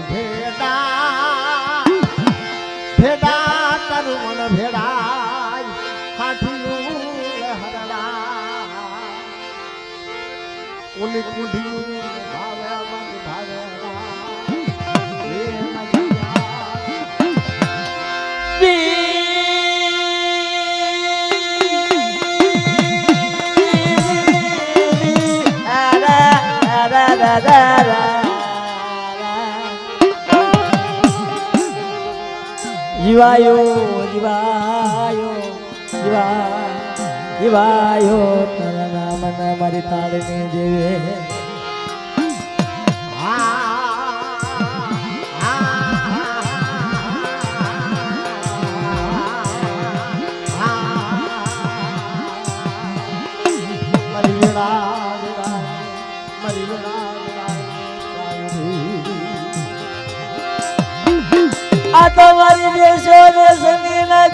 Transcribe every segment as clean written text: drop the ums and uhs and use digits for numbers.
ભેડા ભેડા તારું મન ભેડાય કાઠિયું હરડા ઓલી કુંઢી ભાવે મન ભાવે જીવાયો જીવાયો જીવાયો તારા નામના મારી તાળની દેવે આ તમારી દેશો દેશની ના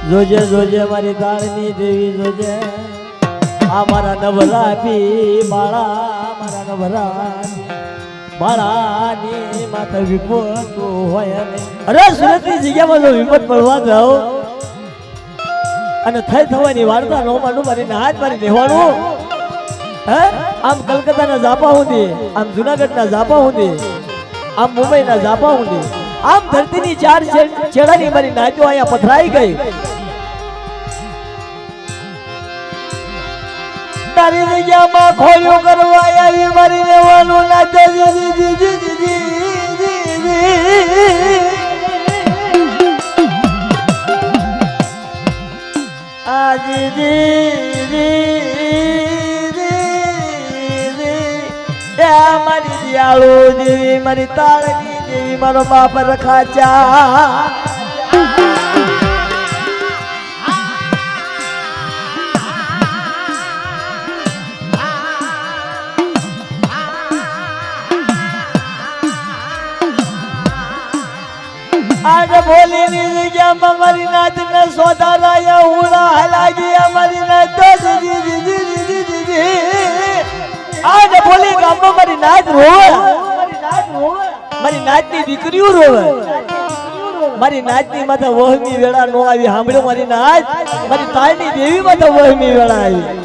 જોજે જોજે મારી તાળની દેવી જોજે આ મારા નવરા પી બાળા મારા નવરા બાળાની માથે વિપત હોય અરે સુરતની જગ્યામાં જો વિપત પડવા જાઓ અને થઈ થવાની વાર્તા નો માનું મારીને હાથ મારી લેવાનું હે આમ કલકત્તાના ઝાપા સુધી આમ જુનાગઢના ઝાપા સુધી આમ મુંબઈના ઝાપા સુધી આમ ધરતીની ચાર છેડાની મારી નાચો અહીંયા પથરાઈ ગઈ તારી જગ્યામાં ખોલ્યું કરવા આવી મારી લેવાનું નાચે મારી દિયાળુ દેવી મારી તાળની દેવી મારો બાપ રખાચા आज बोली नहीं क्या हमारी नाच ने सोधा लाया हुआ हलागी हमारी नाच आज बोली गाम में हमारी नाच रोवे मारी नाच ની દીકરીઓ રોવે મારી નાચ ની માથે વહમી વેળા નો આવી સાંભળ્યો મારી નાચ મારી તાળની દેવી માથે વહમી વેળા આવી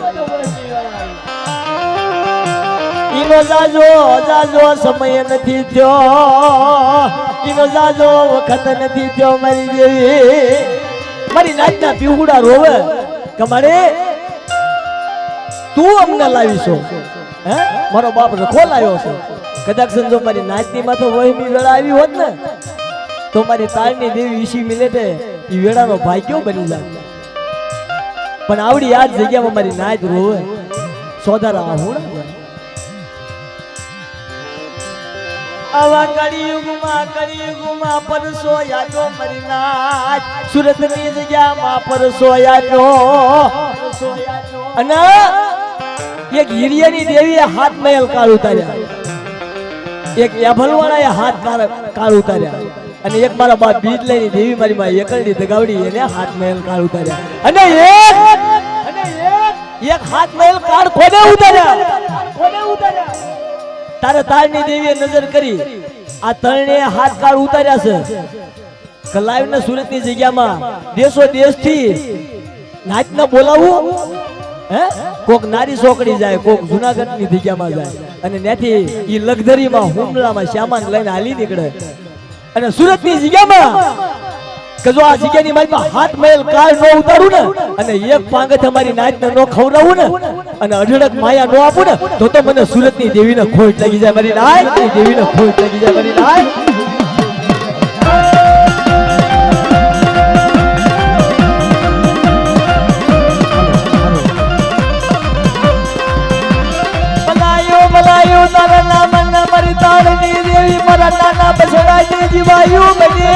ઈનો જાજો સમય નથી થયો ઈનો જાજો વખત નથી થયો મારી દેવી મારી નાચના પીહુડા રોવે કમાડે તું અમને લાવીશો હે મારો બાપ રખો લાવ્યો છે કદાચ જો મારી નાચની માથે વહીની વેળા આવી હોત ને તો મારી તાળની દેવી ઈશી મિલેટે ઈ વેળાનો ભાગ્યો બની જાત પણ આવડી આ જગ્યામાં મારી નાચ રોવે સોદારા હું આવા કળિયુગમાં પરસો યાદો મારી નાચ સુરતની જગ્યામાં પરસો યાદો અને એક હિરિયાની દેવીએ હાથ મહેલ કાળ ઉતાર્યા એક યાભલવાળાએ હાથ કાળ ઉતાર્યા અને એક મારા બાપ બીજલાની દેવી મારી માં એકલડી દગાવડી એને હાથ મહેલ કાળ ઉતાર્યા અને એક હાથ મહેલ કાળ કોને ઉતાર્યા તારે તાળની દેવીએ નજર કરી આ તરણે હાથ કાળ ઉતાર્યા છે કલાઈવ ને સુરતની જગ્યામાં દેશો દેશથી નાચ ન બોલાવું હે કોક નારી સોકડી જાય કોક જુનાગઢની જગ્યામાં જાય અને ત્યાંથી ઈ લગધરીમાં હુમલામાં સામાન લઈને હાલી નીકળે અને સુરતની જગ્યામાં કે જો આ જગ્યાની મારી હાથ મહેલ કાળ નો ઉતારું ને અને એક પાંગત અમારી નાચ ને નો ખવડાવું ને અને અઢળક માયા નો આપું ને તો મને સુરતની દેવીને ખોટ લાગી જાય મારી નાચ દેવીને ખોટ લાગી જાય મારી નાચ તારા નામ ના મારી તાળની દેવી મારા નાના બસડાની જીવાયું બને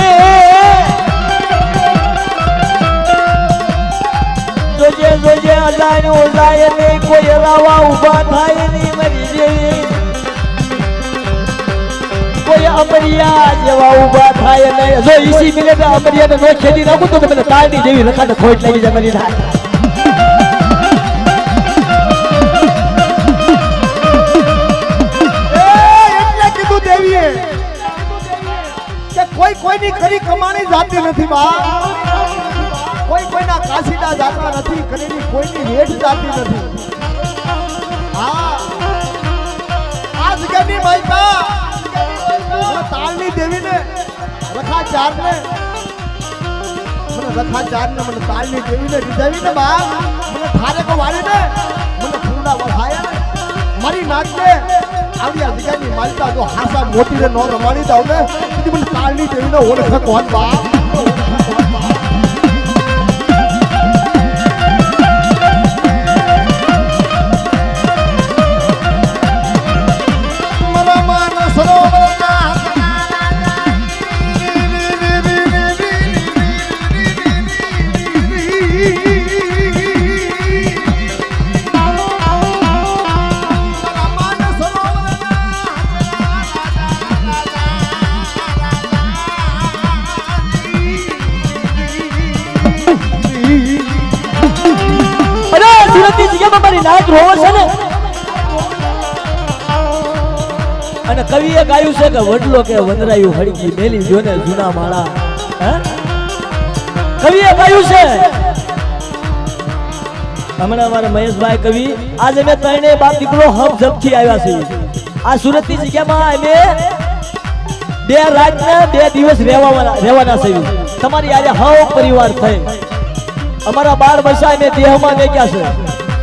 જોજે અજાણ્યું જાય નહીં કોઈ રાવા ઉભા થાય નહીં મારી દેવી કાય નહીં જો 20 મિનિટ અમરિયાને નો ખેડી નાખું તો મને તાળની જેવી લખાને ખોટ લાગી જાય મારી થાય એટલે કીધું દેવીએ કે કોઈ કોઈની ખરી કમાણી જાતી નથી બા કોઈ કોઈના કાશીડા જાતા નથી ખરીની કોઈની વેઠ જાતી નથી હા આ જગ્યાની માઈકા તાલની દેવીને રખા ચારને મને તાલની દેવીને રીઝાવીને બા મને થારે કો વાળીને મને ફૂલા વળાયા મારી નાચને આવી આ જગ્યાની માલિકા જો હાસા મોતીને નો રમાડી દાવ ને તેથી મને તાલની દેવીને ઓળખ કોણ બા અને કવિએ ગાયું છે કે વડલો કે વંદરાયું હળકી મેલી જોને જૂના માળા કવિએ ગાયું છે હમણાં અમારા મહેશભાઈ કવિ આજે મેં ત્રણે બાપ દીકરો હમ ઝપથી આવ્યા છે આ સુરતની જગ્યામાં અમે 2 રાતના 2 દિવસ રહેવાના છે તમારી આજે હવ પરિવાર થઈ અમારા 12 વર્ષા અમે દેહમાં મેક્યા છે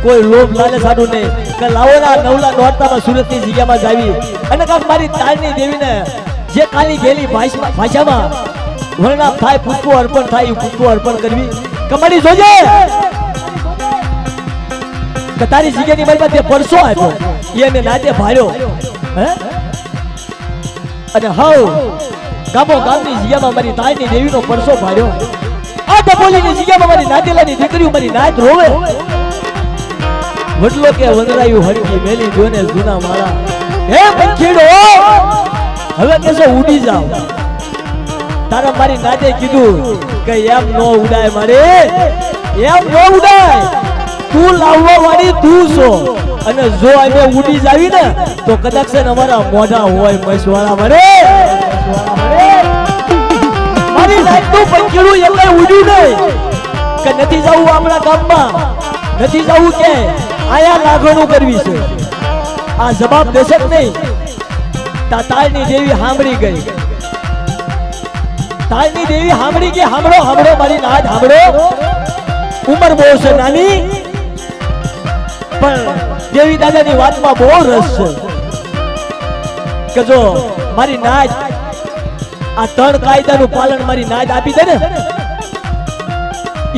કોઈ લોભ લાલચ સાડું નહીં કે લાવોના નવલા નોરતામાં સુરતની જગ્યામાં જાવી અને કાક મારી તાળની દેવીને જે કાલી ગેલી ભાષામાં વર્ણાપ થાય પુષ્પો અર્પણ થાય પુષ્પો અર્પણ કરવી કમાડી જોજે કે તારી જગ્યાની મારી પાસે પરસો આપ્યો એ મેં નાતે ભાર્યો હે અને હવ ગામની જગ્યામાં મારી તાળની દેવીનો પરસો ભાર્યો આ ડબોલીની જગ્યામાં મારી નાતેલાની દીકરીઓ મારી નાત રોવે વડલો કે વંદરાયું હરકી મેલી જોને જૂના માળા હે પંખીડો હવે કેસો ઉડી જાવ તારા મારી નાતે કીધું કે એમ નો ઉડાય મારે એમ નો ઉડાય તું લાવવા વાળી તું છો અને જો અમે ઉડી જાવી ને તો કદાચ છે ને અમારા મોઢા હોય મસવાળા મારે મારી નાત તું પંખીડું એટલે ઉડ્યું નહીં કે નથી જવું આપણા ગામમાં નથી જવું કે આયા લાગણું કરવી છે આ જવાબ દેશે જ નહીં તાળની દેવી સાંભળી ગઈ તાળની દેવી સાંભળી ગઈ સાંભળો મારી નાદ સાંભળો ઉંમર બહુ છે નાની પણ દેવી દાદાની વાતમાં બહુ રસ છે કે જો મારી નાદ આ 3 કાયદાનું પાલન મારી નાદ આપી દે ને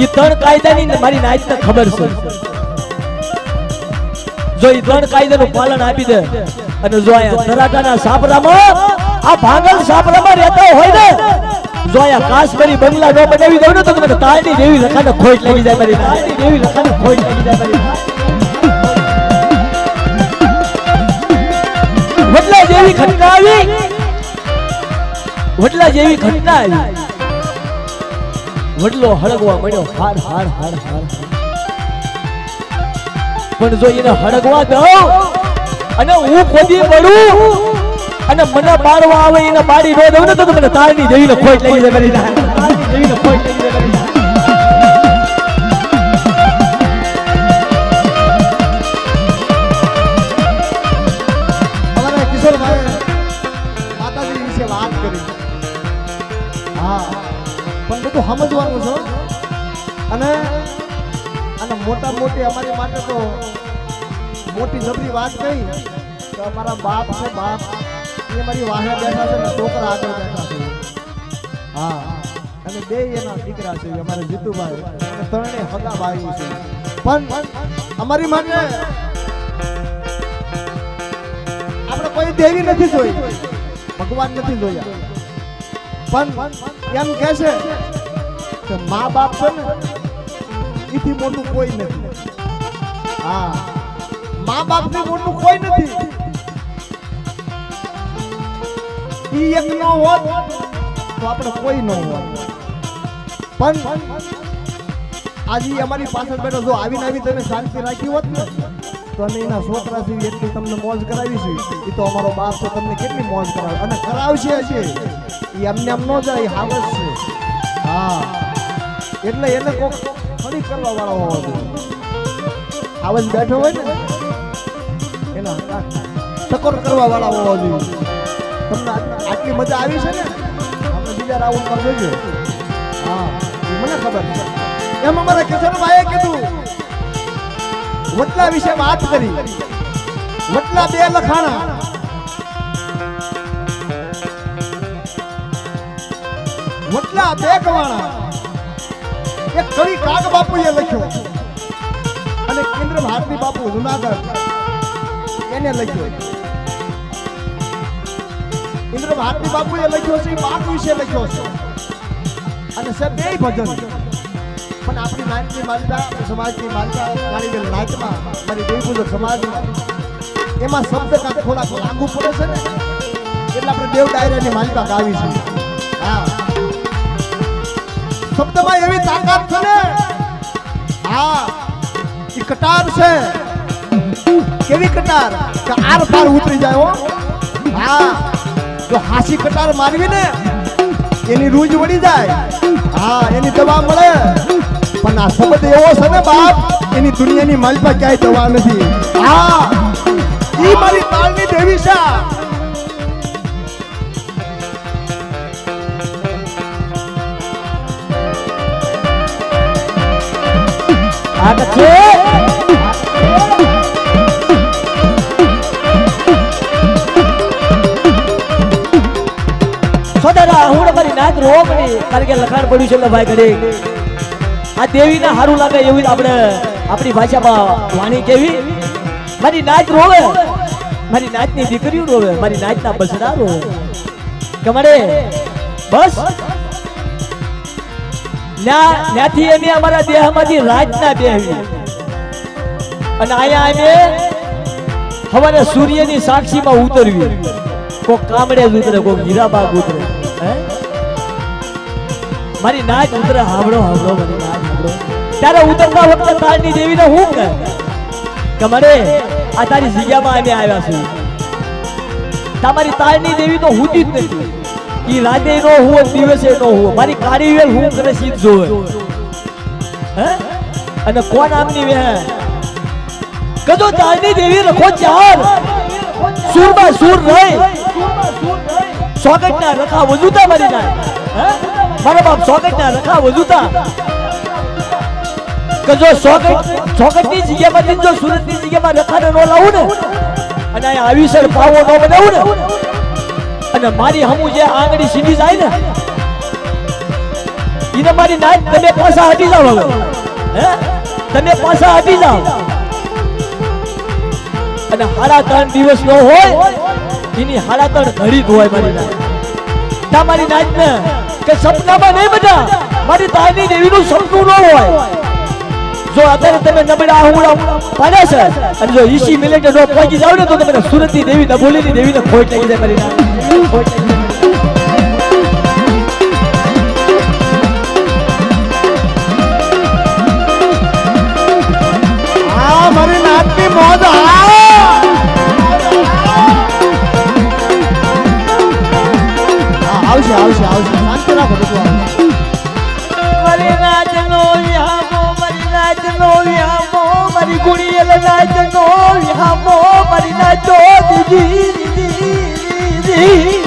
એ 3 કાયદાની મારી નાદને ખબર છે જો એ 3 કાયદાનું પાલન આપી દે અને જો આયા તરાટાના સાપરામાં આ ભાંગલ સાપરામાં રહેતા હોય ને જો આયા કાશ્મીરી બંગલા નો બનાવી દઉં ને તો મને તાળની દેવી લખાને ખોટ લાગી જાય મારી તાળની દેવી લખાને ખોટ લાગી જાય મારી વડલા જેવી ઘટના આવી વડલો હળગવા મળ્યો હાડ પણ જો એને હળગવા દઉં અને હું ખોદી પડું અને મને બાળવા આવે એને બાળી ન દઉં ને તો મને તાળની દેવીને ખોટ લાગી જાય મારી તાળની દેવીને ખોટ લાગી જાય મારી અમારા કિશોરભાઈ માતાજી વિશે વાત કરી હા પણ બધું સમજવાનું છે અને મોટા મોટી અમારી માટે તો મોટી જબરી વાત કહી કે અમારા બાપ છે બાપ એ મારી વાહે બેઠા છે ને છોકરા આગળ બેઠા છે હા અને 2 એના દીકરા છે અમારા જીતુભાઈ અને 3 હગા ભાઈ છે પણ અમારી માટે આપણે કોઈ દેવી નથી જોઈ ભગવાન નથી જોયા પણ એમ કહે છે કે મા બાપ છે ને એથી મોટું કોઈ નથી હા મા બાપ થી મોટું કોઈ નથી ઈ એક નો હોત તો આપણે કોઈ ન હોય. પણ આજે અમારી પાછળ બેઠો જો આવીને આવી તમે શાંતિ રાખી હોત ને તો અમે એના છોકરા જેવી એટલી તમને મોજ કરાવીશું. એ તો અમારો બાપ તો તમને કેટલી મોજ કરાવે અને કરાવશે હશે. એ અમને એમ ન જાય, હાવસ છે. હા, એટલે એને કોક ખરી કરવા વાળો હોવો જોઈએ. આવજ બેઠો હોય ને એના ટકોર કરવા વાળા હોવો જોઈએ. તમને આટલી મજા આવી છે ને, આપણે બીજા રાઉન્ડમાં જોજો. હા, એ મને ખબર છે. એમ અમારા કિશોરભાઈએ કીધું વટલા વિશે વાત કરી. વટલા બે લખાણા, વટલા બે કવાણા. એક કવિ કાગ બાપુએ લખ્યો અને કેન્દ્ર ભારતી બાપુ જુનાગઢ એને લખ્યો. ઇન્દ્ર ભારતી બાપુએ લખ્યો છે, બાપ વિશે લખ્યો છે અને છે બે ભજન. પણ આપણી નાચની માલિકા, સમાજની માલિકા કાળીબેન નાચમાં મારી દેવપૂજક સમાજમાં એમાં શબ્દ કાંક થોડાક લાગુ પડે છે ને એટલે આપણે દેવ ડાયરાની માલિકા ગાવી છે. હા, શબ્દમાં એવી તાકાત છે ને. હા, એ કટાર છે. કેવી કટાર કે આર પાર ઉતરી જાય હો. હા, જો હાસી કટાર મારવી ને એની રૂજ વળી જાય. હા, એની દવા મળે. પણ આ શબ્દ એવો છે ને બાપ, એની દુનિયાની માલિકા ક્યાંય દવા નથી. હા, ઈ મારી તાળની દેવી છે. આ છે સોદરા હું મારી નાચ રોમણી કારણ કે લખાણ પડ્યું છે એટલે ભાઈ ઘડી આ દેવીને સારું લાગે એવી આપણે આપણી ભાષામાં વાણી કેવી. મારી નાચ રોવે, મારી નાચની દીકરીઓ રોવે, મારી નાચના બસડા રોવે કે મારે બસ ત્યાંથી અમે અમારા દેહમાંથી રાતના બેહવી અને અહીંયા અમે સવારે સૂર્યની સાક્ષીમાં ઉતરવી. કોક કામડે જ ઉતરે, કોક હીરાબાગ ઉતરે. મારી નાચ ઉતરે. હાવડો હાવડો મારી નાચ હાવડો. ત્યારે ઉતરતા વખતે તારની દેવીને હું કહે કે મારે આ તારી જગ્યામાં અમે આવ્યા છીએ. તમારી તારની દેવી તો હુતી જ નથી. ઈ રાતે નો હુવે, દિવસે નો હુવે. મારી કાળી વેલ હું કરે સીધ જોવે. હે અને કોણ આમની વે કદો તારની દેવી રખો ચાર સુરમાં સુર રહી સોગટના રખા વજુતા મારી ના. હે મારા બાપ સોગટના રખા વજુતા કજો સોગટની જગ્યામાં જો સુરતની જગ્યામાં રખાને નો લાવું ને અને આ આવીસર પાવો નો બનાવું ને અને મારી હમુ જે આંગળી સીધી જાય ને એને મારી નાચ તમે પાછા હટી જાવ. હવે હે તમે પાછા હટી જાવ અને 3.5 દિવસ નો હોય એની 3.5 ઘડી હોય મારી નાચ. તમારી નાચ ને કે સપનામાં નહીં બધા મારી તારની દેવીનું સપનું ન હોય. જો અત્યારે તમે નબળા આહુડા પાડ્યા છે અને જો 20 મિનિટે નો પહોંચી જાવ ને તો તમે સુરતની દેવી નબોલીની દેવીને ખોટ લાગી જાય મારી નાચ. હા, મારી નાચની મોજ. આવશે આવશે આવશે, શાંતિ રાખો બધું આવશે. મારી નાચનો વિહામો, મારી નાચનો વિહામો, મારી ગુડીએ નાચનો વિહામો, મારી નાચો દીદી દીદી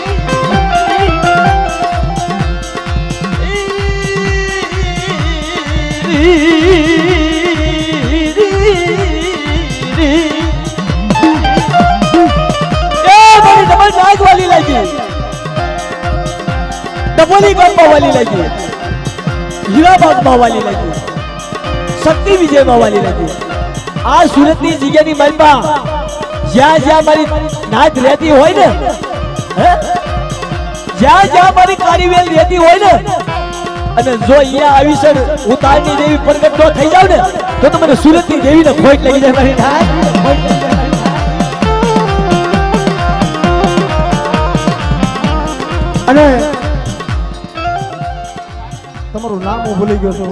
નાચ વાલી લાગી, ડબોલી ગામમાં વાલી લાગી, હીરાબાગમાં વાલી લાગી, શક્તિ વિજયમાં વાલી લાગી. આ સુરતની જગ્યાની માલપા જ્યાં જ્યાં મારી નાચ રહેતી હોય ને, જ્યાં જ્યાં મારી કારીવેલ રહેતી હોય ને અને જો અહીંયા આવીસર ઉતારની દેવી પ્રગટ ન થઈ જાવ ને તો તમને સુરતની દેવીને ખોટ લાગી જાય મારી નાચ. અને તમારું નામ હું ભૂલી ગયો છું.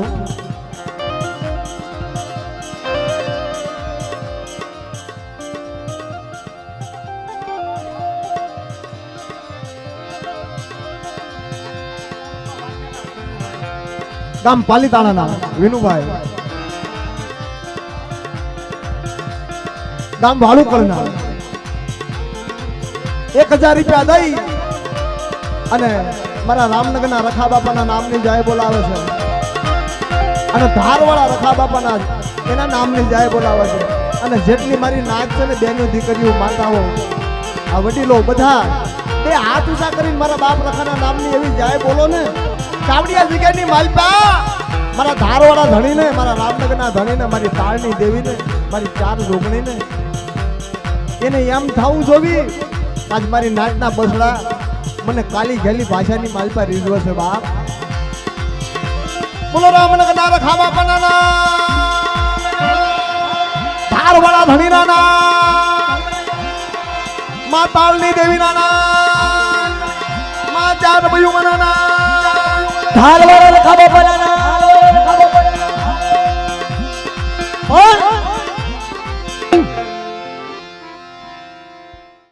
ગામ પાલીતાણાના વિનુભાઈ, ગામ ભાલુકરના 1000 રૂપિયા દઈ અને મારા રામનગરના રખા બાપાના નામની જાય બોલાવે છે અને ધારવાળા રખા બાપાના એના નામની જાય બોલાવે છે અને જેટલી મારી નાચ છે ને બેનો દીકરીઓ માતાઓ આ વડીલો બધા બે હાથ ઊંચા કરીને મારા બાપ રખાના નામની એવી જાય બોલો ને. કાવડિયા જગ્યાની માલપા મારા ધારવાળા ધણીને, મારા રામનગરના ધણીને, મારી તાળની દેવીને, મારી 4 જોગણીને એને એમ થવું જોવી આજ મારી નાચના બસડા મને કાલી ઘેલી ભાષાની માલપા રીઝવે છે બાપ. બોલો રામનગરના રખા બાપાના નામ, ધારવાળા ધણીના નામ, મા તાળની દેવીના નામ, મા 4 બયુમાના નામ, ધારવાળા રખા બાપાના નામ,